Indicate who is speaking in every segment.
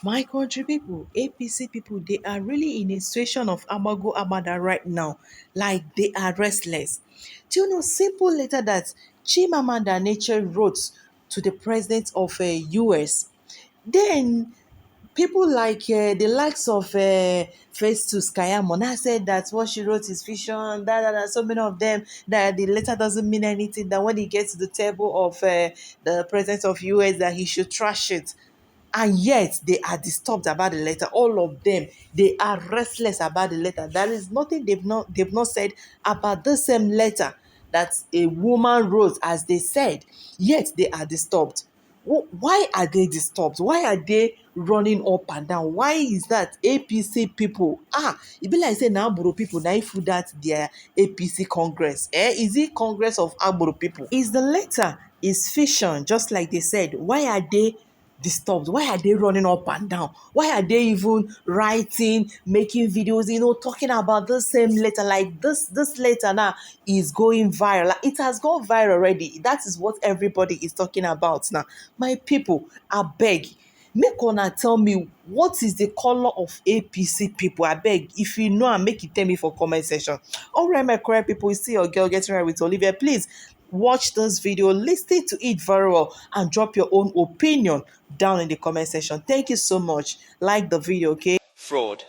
Speaker 1: My country people, APC people, they are really in a situation of Amago Amada right now. Like they are restless. Do you know simple letter that Chimamanda Nature wrote to the president of US? Then people like the likes of Festus Kayamo now said that what she wrote is fiction, so many of them that the letter doesn't mean anything, that when he gets to the table of the president of US that he should trash it. And yet they are disturbed about the letter. All of them, they are restless about the letter. There is nothing they've not said about the same letter that a woman wrote, as they said. Yet they are disturbed. Why are they disturbed? Why are they running up and down? Why is that APC people? It be like say now Agboro people now if that their APC Congress. Is it Congress of Agboro people? Is the letter is fiction, just like they said? Why are they disturbed? Why are they running up and down? Why are they even writing, making videos, talking about the same letter? Like this letter now is going viral. Like, it has gone viral already. That is what everybody is talking about now. My people, I beg, make una tell me what is the color of APC people. I beg, if you know, and make it tell me for comment section. All right, my correct people, you see your girl getting right with Olivia. Please watch this video, listen to it very well, and drop your own opinion down in the comment section. Thank you so much. Like the video, okay?
Speaker 2: Fraud.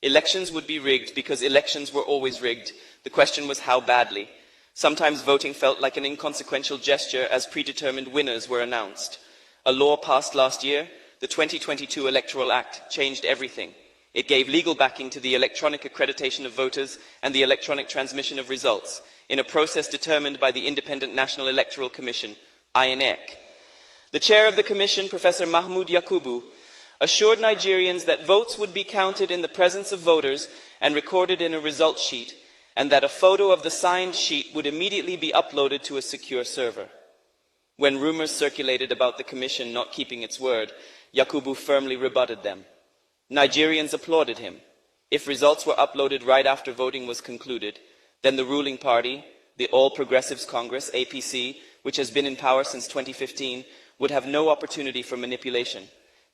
Speaker 2: Elections would be rigged because elections were always rigged. The question was how badly. Sometimes voting felt like an inconsequential gesture as predetermined winners were announced. A law passed last year, the 2022 Electoral Act, changed everything. It gave legal backing to the electronic accreditation of voters and the electronic transmission of results in a process determined by the Independent National Electoral Commission, INEC. The chair of the commission, Professor Mahmoud Yakubu, assured Nigerians that votes would be counted in the presence of voters and recorded in a result sheet, and that a photo of the signed sheet would immediately be uploaded to a secure server. When rumors circulated about the commission not keeping its word, Yakubu firmly rebutted them. Nigerians applauded him. If results were uploaded right after voting was concluded, then the ruling party, the All Progressives Congress, APC, which has been in power since 2015, would have no opportunity for manipulation.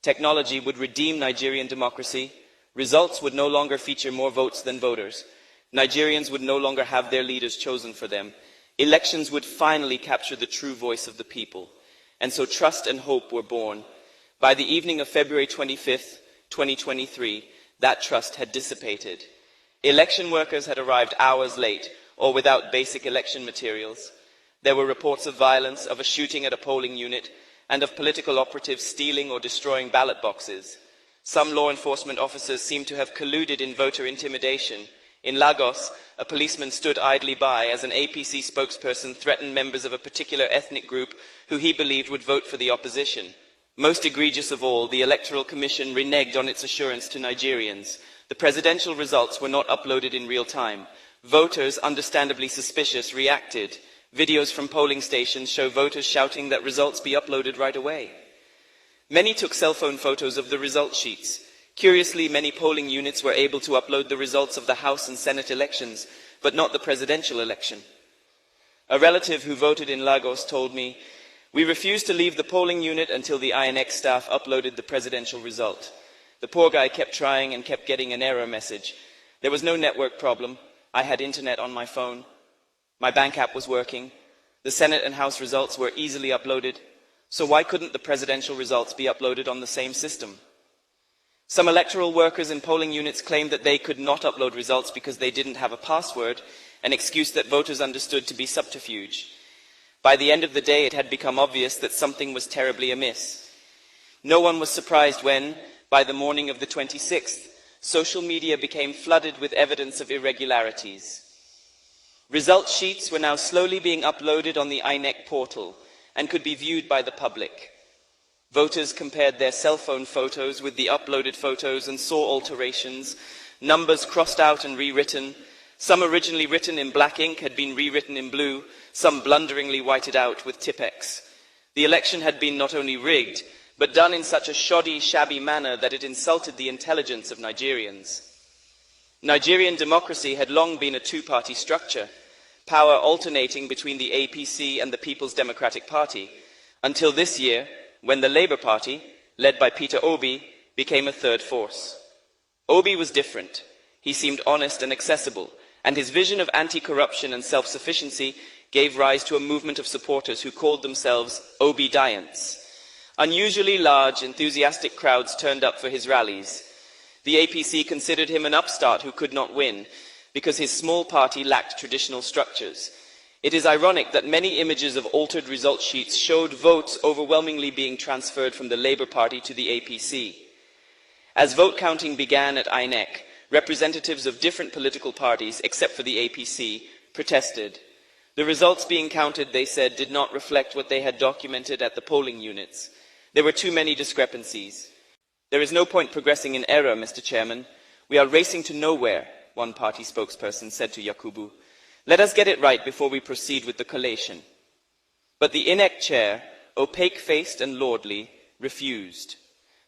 Speaker 2: Technology would redeem Nigerian democracy. Results would no longer feature more votes than voters. Nigerians would no longer have their leaders chosen for them. Elections would finally capture the true voice of the people. And so trust and hope were born. By the evening of February 25th, 2023, that trust had dissipated. Election workers had arrived hours late or without basic election materials. There were reports of violence, of a shooting at a polling unit, and of political operatives stealing or destroying ballot boxes. Some law enforcement officers seemed to have colluded in voter intimidation. In Lagos, a policeman stood idly by as an APC spokesperson threatened members of a particular ethnic group who he believed would vote for the opposition. Most egregious of all, the Electoral Commission reneged on its assurance to Nigerians. The presidential results were not uploaded in real time. Voters, understandably suspicious, reacted. Videos from polling stations show voters shouting that results be uploaded right away. Many took cell phone photos of the result sheets. Curiously, many polling units were able to upload the results of the House and Senate elections, but not the presidential election. A relative who voted in Lagos told me, "We refused to leave the polling unit until the INX staff uploaded the presidential result. The poor guy kept trying and kept getting an error message. There was no network problem. I had internet on my phone. My bank app was working. The Senate and House results were easily uploaded. So why couldn't the presidential results be uploaded on the same system?" Some electoral workers in polling units claimed that they could not upload results because they didn't have a password, an excuse that voters understood to be subterfuge. By the end of the day, it had become obvious that something was terribly amiss. No one was surprised when, by the morning of the 26th, social media became flooded with evidence of irregularities. Result sheets were now slowly being uploaded on the INEC portal and could be viewed by the public. Voters compared their cell phone photos with the uploaded photos and saw alterations, numbers crossed out and rewritten. Some originally written in black ink had been rewritten in blue, some blunderingly whited out with Tipp-Ex. The election had been not only rigged, but done in such a shoddy, shabby manner that it insulted the intelligence of Nigerians. Nigerian democracy had long been a two-party structure, power alternating between the APC and the People's Democratic Party, until this year, when the Labour Party, led by Peter Obi, became a third force. Obi was different. He seemed honest and accessible, and his vision of anti-corruption and self-sufficiency gave rise to a movement of supporters who called themselves Obidients. Unusually large, enthusiastic crowds turned up for his rallies. The APC considered him an upstart who could not win, because his small party lacked traditional structures. It is ironic that many images of altered result sheets showed votes overwhelmingly being transferred from the Labour Party to the APC. As vote counting began at INEC, representatives of different political parties, except for the APC, protested. The results being counted, they said, did not reflect what they had documented at the polling units. There were too many discrepancies. There is no point progressing in error, Mr. Chairman. We are racing to nowhere, one party spokesperson said to Yakubu. Let us get it right before we proceed with the collation. But the INEC chair, opaque-faced and lordly, refused.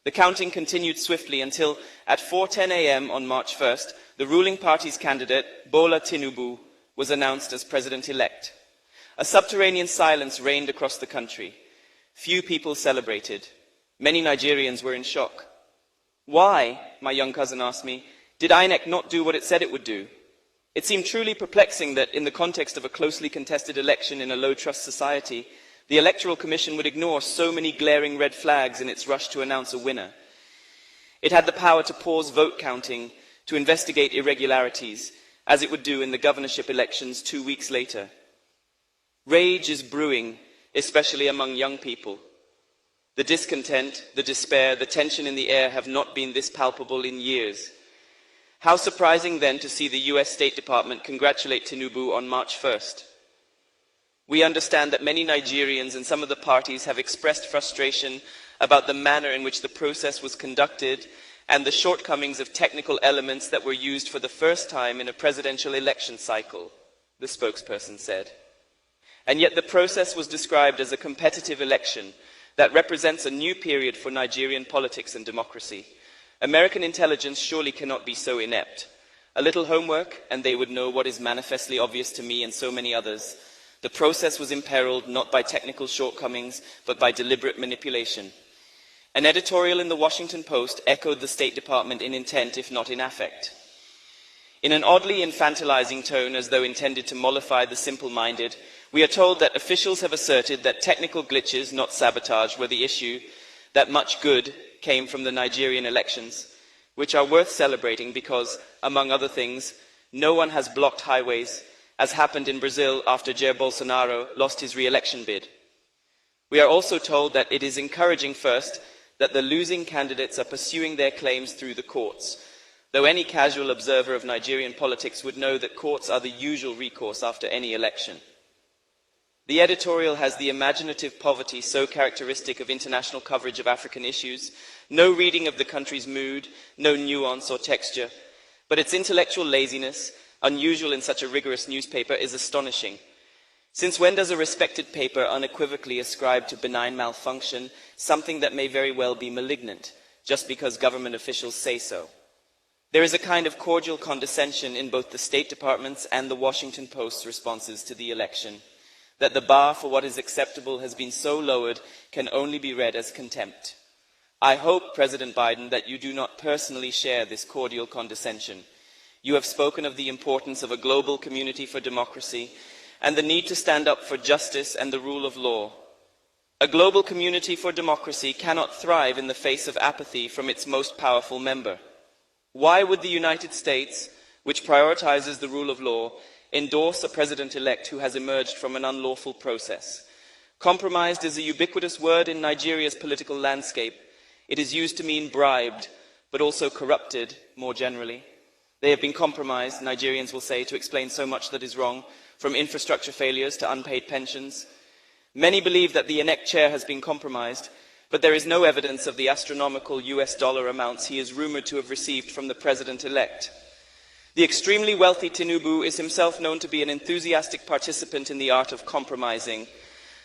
Speaker 2: The counting continued swiftly until, at 4:10 a.m. on March 1st, the ruling party's candidate, Bola Tinubu, was announced as president-elect. A subterranean silence reigned across the country. Few people celebrated. Many Nigerians were in shock. Why, my young cousin asked me, did INEC not do what it said it would do? It seemed truly perplexing that, in the context of a closely contested election in a low-trust society, the Electoral Commission would ignore so many glaring red flags in its rush to announce a winner. It had the power to pause vote counting, to investigate irregularities, as it would do in the governorship elections 2 weeks later. Rage is brewing, especially among young people. The discontent, the despair, the tension in the air have not been this palpable in years. How surprising then to see the US State Department congratulate Tinubu on March 1st. We understand that many Nigerians and some of the parties have expressed frustration about the manner in which the process was conducted and the shortcomings of technical elements that were used for the first time in a presidential election cycle, the spokesperson said. And yet the process was described as a competitive election that represents a new period for Nigerian politics and democracy. American intelligence surely cannot be so inept. A little homework, and they would know what is manifestly obvious to me and so many others. The process was imperiled not by technical shortcomings, but by deliberate manipulation. An editorial in the Washington Post echoed the State Department in intent, if not in affect. In an oddly infantilizing tone, as though intended to mollify the simple-minded, we are told that officials have asserted that technical glitches, not sabotage, were the issue, that much good came from the Nigerian elections, which are worth celebrating because, among other things, no one has blocked highways, as happened in Brazil after Jair Bolsonaro lost his re-election bid. We are also told that it is encouraging, first, that the losing candidates are pursuing their claims through the courts, though any casual observer of Nigerian politics would know that courts are the usual recourse after any election. The editorial has the imaginative poverty so characteristic of international coverage of African issues, no reading of the country's mood, no nuance or texture, but its intellectual laziness, unusual in such a rigorous newspaper, is astonishing. Since when does a respected paper unequivocally ascribe to benign malfunction something that may very well be malignant, just because government officials say so? There is a kind of cordial condescension in both the State Department's and the Washington Post's responses to the election. That the bar for what is acceptable has been so lowered can only be read as contempt. I hope, President Biden, that you do not personally share this cordial condescension. You have spoken of the importance of a global community for democracy and the need to stand up for justice and the rule of law. A global community for democracy cannot thrive in the face of apathy from its most powerful member. Why would the United States, which prioritizes the rule of law, endorse a president-elect who has emerged from an unlawful process? Compromised is a ubiquitous word in Nigeria's political landscape. It is used to mean bribed, but also corrupted more generally. They have been compromised, Nigerians will say, to explain so much that is wrong, from infrastructure failures to unpaid pensions. Many believe that the INEC chair has been compromised, but there is no evidence of the astronomical US dollar amounts he is rumored to have received from the president-elect. The extremely wealthy Tinubu is himself known to be an enthusiastic participant in the art of compromising.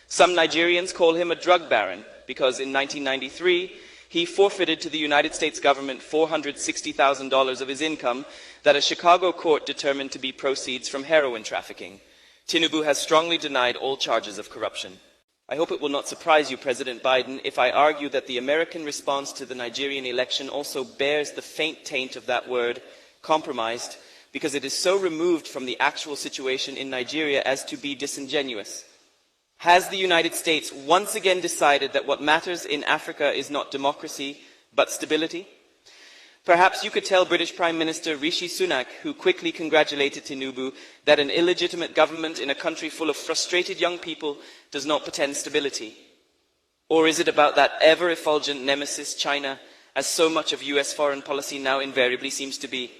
Speaker 2: Some Nigerians call him a drug baron because in 1993 he forfeited to the United States government $460,000 of his income that a Chicago court determined to be proceeds from heroin trafficking. Tinubu has strongly denied all charges of corruption. I hope it will not surprise you, President Biden, if I argue that the American response to the Nigerian election also bears the faint taint of that word, compromised, because it is so removed from the actual situation in Nigeria as to be disingenuous. Has the United States once again decided that what matters in Africa is not democracy, but stability? Perhaps you could tell British Prime Minister Rishi Sunak, who quickly congratulated Tinubu, that an illegitimate government in a country full of frustrated young people does not portend stability. Or is it about that ever-effulgent nemesis, China, as so much of US foreign policy now invariably seems to be?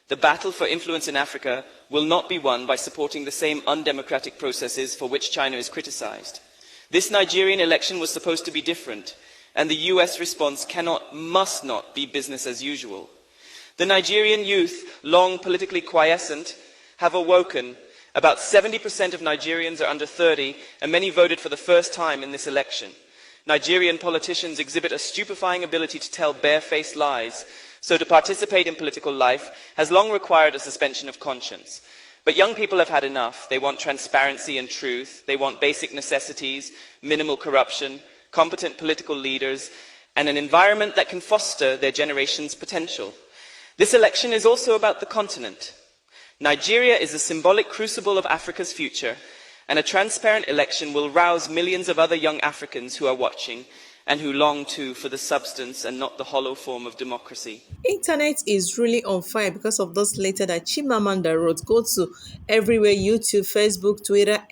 Speaker 2: The battle for influence in Africa will not be won by supporting the same undemocratic processes for which China is criticized. This Nigerian election was supposed to be different, and the US response cannot, must not be business as usual. The Nigerian youth, long politically quiescent, have awoken. About 70% of Nigerians are under 30, and many voted for the first time in this election. Nigerian politicians exhibit a stupefying ability to tell barefaced lies, so to participate in political life has long required a suspension of conscience. But young people have had enough. They want transparency and truth. They want basic necessities, minimal corruption, competent political leaders, and an environment that can foster their generation's potential. This election is also about the continent. Nigeria is a symbolic crucible of Africa's future, and a transparent election will rouse millions of other young Africans who are watching and who long too for the substance and not the hollow form of democracy.
Speaker 1: Internet is really on fire because of those letter that Chimamanda wrote. Go to everywhere, YouTube, Facebook, Twitter,